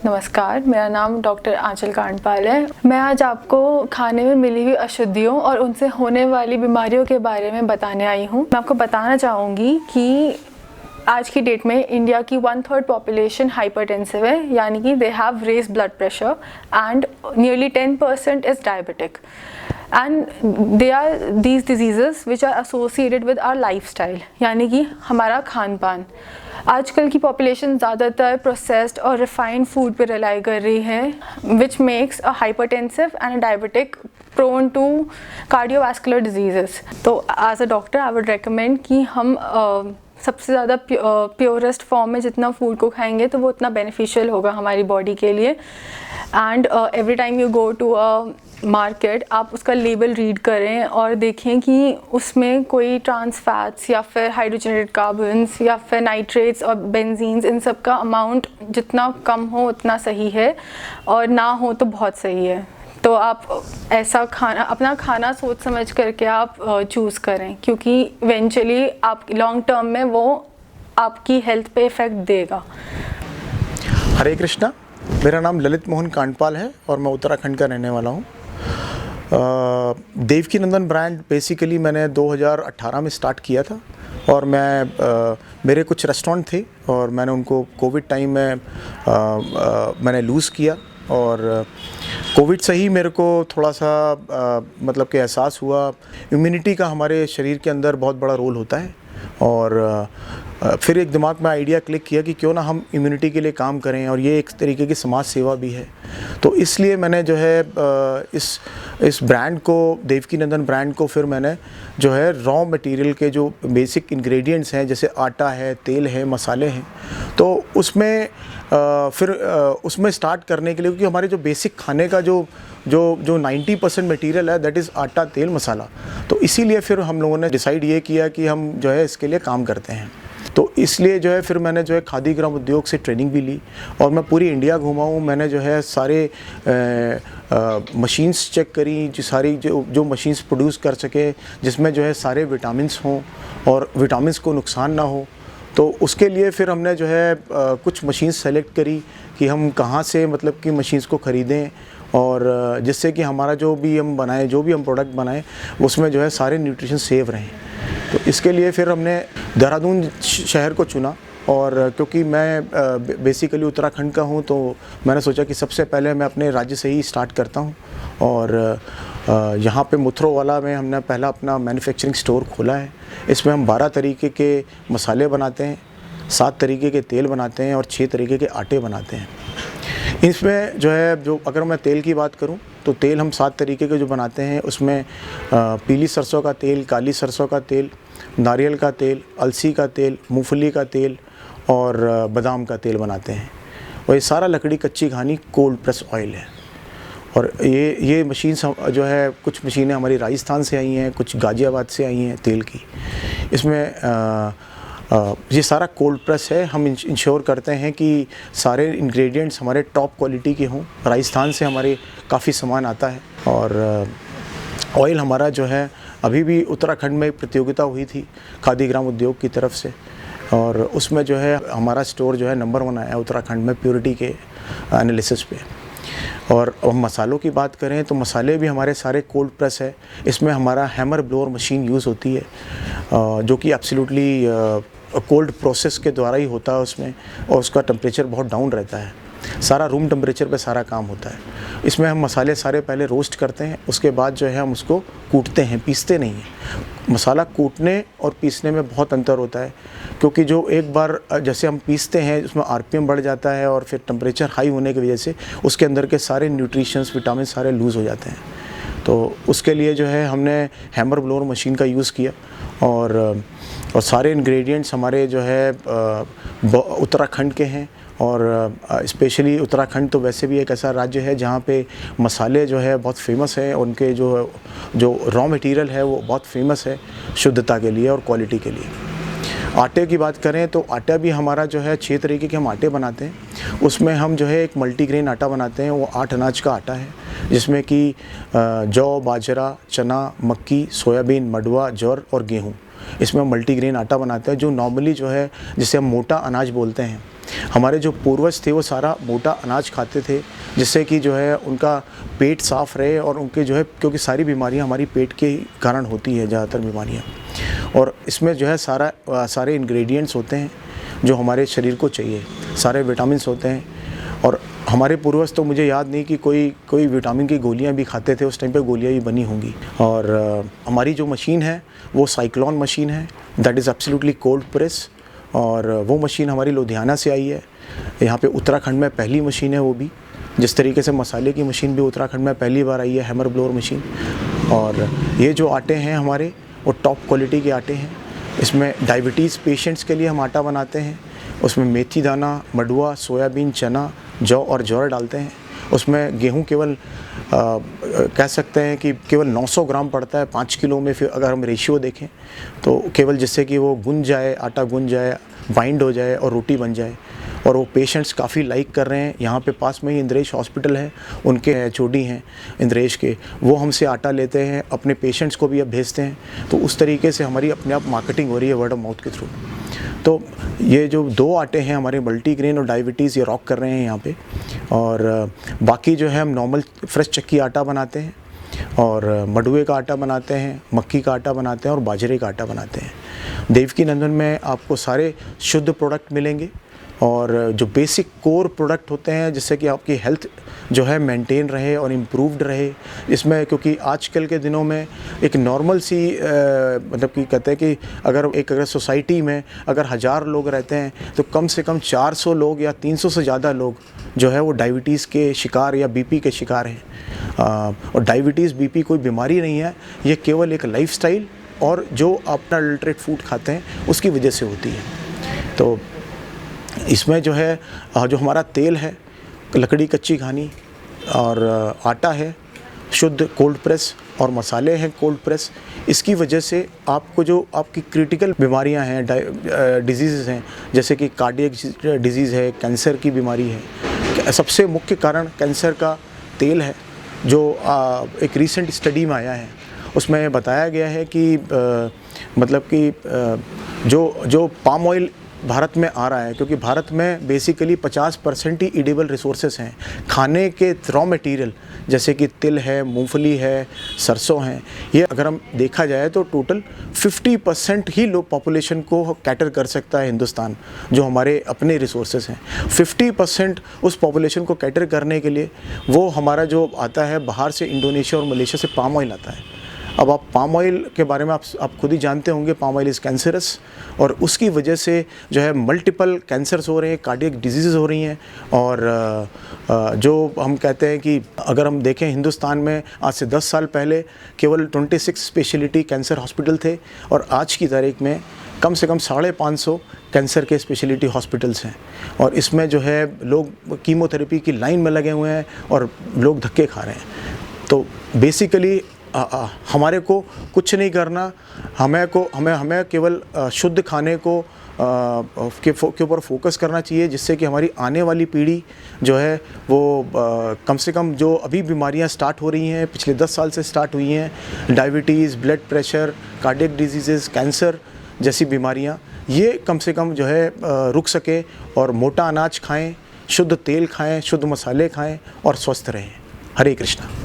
नमस्कार, मेरा नाम डॉक्टर आंचल कांडपाल है। मैं आज आपको खाने में मिली हुई अशुद्धियों और उनसे होने वाली बीमारियों के बारे में बताने आई हूँ। मैं आपको बताना चाहूँगी कि आज की डेट में इंडिया की 1/3 पॉपुलेशन हाइपरटेंसिव है, यानी कि they have raised blood pressure and nearly 10% is diabetic and they are these diseases which are associated with our lifestyle, यानी कि हमारा खान पान। आजकल की पॉपुलेशन ज़्यादातर प्रोसेस्ड और रिफाइंड फूड पे रिलाई कर रही है, which makes a hypertensive and diabetic prone to cardiovascular diseases. तो as a doctor I would recommend कि हम सबसे ज़्यादा प्योरेस्ट फॉर्म में जितना फूड को खाएंगे तो वो उतना बेनिफिशियल होगा हमारी बॉडी के लिए। And every time you go to a market, आप उसका लेबल रीड करें और देखें कि उसमें कोई ट्रांस फैट्स या फिर हाइड्रोजनेटेड कार्बन्स या फिर नाइट्रेट्स और बेंजीन्स, इन सब का अमाउंट जितना कम हो उतना सही है, और ना हो तो बहुत सही है। तो आप ऐसा खाना, अपना खाना सोच समझ करके आप चूज़ करें, क्योंकि इवेंचुअली आप लॉन्ग टर्म में वो आपकी हेल्थ पे इफ़ेक्ट देगा। हरे कृष्णा, मेरा नाम ललित मोहन कांडपाल है और मैं उत्तराखंड का रहने वाला हूँ। देवकीनंदन ब्रांड बेसिकली मैंने 2018 में स्टार्ट किया था, और मेरे कुछ रेस्टोरेंट थे और मैंने उनको कोविड टाइम में मैंने लूज़ किया, और कोविड से ही मेरे को थोड़ा सा मतलब कि एहसास हुआ इम्यूनिटी का हमारे शरीर के अंदर बहुत बड़ा रोल होता है। और फिर एक दिमाग में आइडिया क्लिक किया कि क्यों ना हम इम्यूनिटी के लिए काम करें, और ये एक तरीके की समाज सेवा भी है। तो इसलिए मैंने जो है इस ब्रांड को, देवकीनंदन ब्रांड को, फिर मैंने जो है रॉ मटेरियल के जो बेसिक इंग्रेडिएंट्स हैं, जैसे आटा है, तेल है, मसाले हैं, तो उसमें उसमें स्टार्ट करने के लिए, क्योंकि हमारे जो बेसिक खाने का जो 90% मटेरियल है दैट इज़ आटा, तेल, मसाला। तो इसीलिए फिर हम लोगों ने डिसाइड ये किया कि हम जो है इसके लिए काम करते हैं। तो इसलिए जो है फिर मैंने जो है खादी ग्राम उद्योग से ट्रेनिंग भी ली, और मैं पूरी इंडिया घूमा हूँ। मैंने जो है सारे मशीन्स चेक करी, जो मशीन्स प्रोड्यूस कर सके, जिसमें जो है सारे विटामिन्स हों और विटामिन्स को नुकसान ना हो। तो उसके लिए फिर हमने जो है कुछ मशीन्स सेलेक्ट करी कि हम कहाँ से मतलब कि मशीन्स को ख़रीदें, और जिससे कि हमारा जो भी हम प्रोडक्ट बनाएं उसमें जो है सारे न्यूट्रिशन सेव रहें। तो इसके लिए फिर हमने देहरादून शहर को चुना, और क्योंकि मैं बेसिकली उत्तराखंड का हूँ, तो मैंने सोचा कि सबसे पहले मैं अपने राज्य से ही स्टार्ट करता हूँ। और यहाँ पे मुथरोवाला में हमने पहला अपना मैन्युफैक्चरिंग स्टोर खोला है। इसमें हम 12 तरीके के मसाले बनाते हैं, 7 तरीके के तेल बनाते हैं और 6 तरीके के आटे बनाते हैं। इसमें जो है, अगर मैं तेल की बात करूं तो तेल हम 7 तरीके के जो बनाते हैं, उसमें पीली सरसों का तेल, काली सरसों का तेल, नारियल का तेल, अलसी का तेल, मूंगफली का तेल और बादाम का तेल बनाते हैं। और ये सारा लकड़ी कच्ची घानी कोल्ड प्रेस ऑयल है। और ये मशीन जो है, कुछ मशीनें हमारी राजस्थान से आई हैं, कुछ गाज़ियाबाद से आई हैं तेल की। इसमें ये सारा कोल्ड प्रेस है। हम इंश्योर करते हैं कि सारे इंग्रेडिएंट्स हमारे टॉप क्वालिटी के हों। राजस्थान से हमारे काफ़ी सामान आता है। और ऑयल हमारा जो है, अभी भी उत्तराखंड में प्रतियोगिता हुई थी खादी ग्राम उद्योग की तरफ से, और उसमें जो है हमारा स्टोर जो है नंबर 1 आया उत्तराखंड में प्योरिटी के एनालिसिस पे। और मसालों की बात करें तो मसाले भी हमारे सारे कोल्ड प्रेस है। इसमें हमारा हैमर ब्लोअर मशीन यूज़ होती है, जो कि एब्सोल्युटली कोल्ड प्रोसेस के द्वारा ही होता है उसमें, और उसका टेम्परेचर बहुत डाउन रहता है। सारा रूम टेम्परेचर पे सारा काम होता है। इसमें हम मसाले सारे पहले रोस्ट करते हैं, उसके बाद जो है हम उसको कूटते हैं, पीसते नहीं हैं। मसाला कूटने और पीसने में बहुत अंतर होता है, क्योंकि जो एक बार जैसे हम पीसते हैं उसमें आरपीएम बढ़ जाता है, और फिर टेम्परेचर हाई होने की वजह से उसके अंदर के सारे न्यूट्रिशंस, विटामिन सारे लूज़ हो जाते हैं। तो उसके लिए जो है हमने हैमर ब्लोअर मशीन का यूज़ किया, और सारे इंग्रेडिएंट्स हमारे जो है उत्तराखंड के हैं। और स्पेशली उत्तराखंड तो वैसे भी एक ऐसा राज्य है जहाँ पे मसाले जो है बहुत फेमस है, उनके जो रॉ मटेरियल है वो बहुत फेमस है शुद्धता के लिए और क्वालिटी के लिए। आटे की बात करें तो आटा भी हमारा जो है 6 तरीके के हम आटे बनाते हैं। उसमें हम जो है एक मल्टीग्रेन आटा बनाते हैं, वो 8 अनाज का आटा है, जिसमें कि जौ, बाजरा, चना, मक्की, सोयाबीन, मडुआ, ज्वार और गेहूँ इसमें हम मल्टीग्रेन आटा बनाते हैं, जो नॉर्मली जो है जिसे हम मोटा अनाज बोलते हैं। हमारे जो पूर्वज थे वो सारा मोटा अनाज खाते थे, जिससे कि जो है उनका पेट साफ़ रहे और उनके जो है, क्योंकि सारी बीमारियां हमारी पेट के कारण होती है ज़्यादातर बीमारियां, और इसमें जो है सारे इंग्रेडिएंट्स होते हैं जो हमारे शरीर को चाहिए, सारे विटामिन्स होते हैं। और हमारे पूर्वज तो मुझे याद नहीं कि कोई विटामिन की गोलियां भी खाते थे, उस टाइम पे गोलियां भी बनी होंगी। और हमारी जो मशीन है वो साइक्लोन मशीन है, that is absolutely cold press, और वो मशीन हमारी लुधियाना से आई है। यहाँ पे उत्तराखंड में पहली मशीन है वो भी, जिस तरीके से मसाले की मशीन भी उत्तराखंड में पहली बार आई है, हैमर ब्लोअर मशीन। और ये जो आटे हैं हमारे वो टॉप क्वालिटी के आटे हैं। इसमें डायबिटीज़ पेशेंट्स के लिए हम आटा बनाते हैं, उसमें मेथी दाना, मडुआ, सोयाबीन, चना, जौ और ज्वार डालते हैं। उसमें गेहूं केवल कह सकते हैं कि केवल 900 ग्राम पड़ता है 5 किलो में। फिर अगर हम रेशियो देखें तो केवल जिससे कि वो गुन जाए, आटा गुन जाए, बाइंड हो जाए और रोटी बन जाए। और वो पेशेंट्स काफ़ी लाइक कर रहे हैं। यहाँ पे पास में ही इंद्रेश हॉस्पिटल है, उनके एचओडी हैं इंद्रेश के, वो हमसे आटा लेते हैं, अपने पेशेंट्स को भी अब भेजते हैं। तो उस तरीके से हमारी अपने आप मार्केटिंग हो रही है वर्ड ऑफ माउथ के थ्रू। तो ये जो 2 आटे हैं हमारे मल्टीग्रेन और डायबिटीज़, ये रॉक कर रहे हैं यहाँ पे। और बाकी जो है हम नॉर्मल फ्रेश चक्की आटा बनाते हैं, और मडुए का आटा बनाते हैं, मक्की का आटा बनाते हैं और बाजरे का आटा बनाते हैं। देवकी नंदन में आपको सारे शुद्ध प्रोडक्ट मिलेंगे, और जो बेसिक कोर प्रोडक्ट होते हैं जिससे कि आपकी हेल्थ जो है मेंटेन रहे और इम्प्रूव्ड रहे। इसमें क्योंकि आजकल के दिनों में एक नॉर्मल सी मतलब कि कहते हैं कि अगर सोसाइटी में अगर 1000 लोग रहते हैं तो कम से कम 400 लोग या 300 से ज़्यादा लोग जो है वो डायबिटीज़ के शिकार या बीपी के शिकार हैं। और डायबिटीज़ बीपी कोई बीमारी नहीं है, ये केवल एक लाइफस्टाइल और जो अपना अडल्ट्रेट फूड खाते हैं उसकी वजह से होती है। तो इसमें जो है जो हमारा तेल है, लकड़ी कच्ची घानी, और आटा है शुद्ध कोल्ड प्रेस, और मसाले हैं कोल्ड प्रेस। इसकी वजह से आपको जो आपकी क्रिटिकल बीमारियां हैं, डिजीज़ हैं, जैसे कि कार्डियक डिजीज़ है, कैंसर की बीमारी है, सबसे मुख्य कारण कैंसर का तेल है। जो एक रीसेंट स्टडी में आया है उसमें बताया गया है कि मतलब कि जो पाम ऑयल भारत में आ रहा है, क्योंकि भारत में बेसिकली 50% ही ईडेबल रिसोर्सेज हैं खाने के रॉ मटेरियल, जैसे कि तिल है, मूंगफली है, सरसों हैं। ये अगर हम देखा जाए तो टोटल 50% ही लोग पॉपुलेशन को कैटर कर सकता है हिंदुस्तान, जो हमारे अपने रिसोर्सेज हैं। 50% उस पॉपुलेशन को कैटर करने के लिए वो हमारा जो आता है बाहर से, इंडोनेशिया और मलेशिया से पाम ऑयल आता है। अब आप पाम ऑयल के बारे में आप खुद ही जानते होंगे, पाम ऑयल इज़ कैंसरस, और उसकी वजह से जो है मल्टीपल कैंसर्स हो रहे हैं, कार्डियक डिजीज़ हो रही हैं। और जो हम कहते हैं कि अगर हम देखें हिंदुस्तान में आज से 10 साल पहले केवल 26 स्पेशलिटी कैंसर हॉस्पिटल थे, और आज की तारीख में कम से कम 550 कैंसर के स्पेशलिटी हॉस्पिटल्स हैं। और इसमें जो है लोग कीमोथेरेपी की लाइन में लगे हुए हैं और लोग धक्के खा रहे हैं। तो बेसिकली हमारे को कुछ नहीं करना, हमें केवल शुद्ध खाने को के ऊपर फोकस करना चाहिए, जिससे कि हमारी आने वाली पीढ़ी जो है वो कम से कम जो अभी बीमारियां स्टार्ट हो रही हैं, पिछले 10 साल से स्टार्ट हुई हैं, diabetes, blood pressure, cardiac disease, cancer जैसी बीमारियां, ये कम से कम जो है रुक सके। और मोटा अनाज खाएं, शुद्ध तेल खाएं, शुद्ध मसाले खाएं और स्वस्थ रहें। हरे कृष्णा।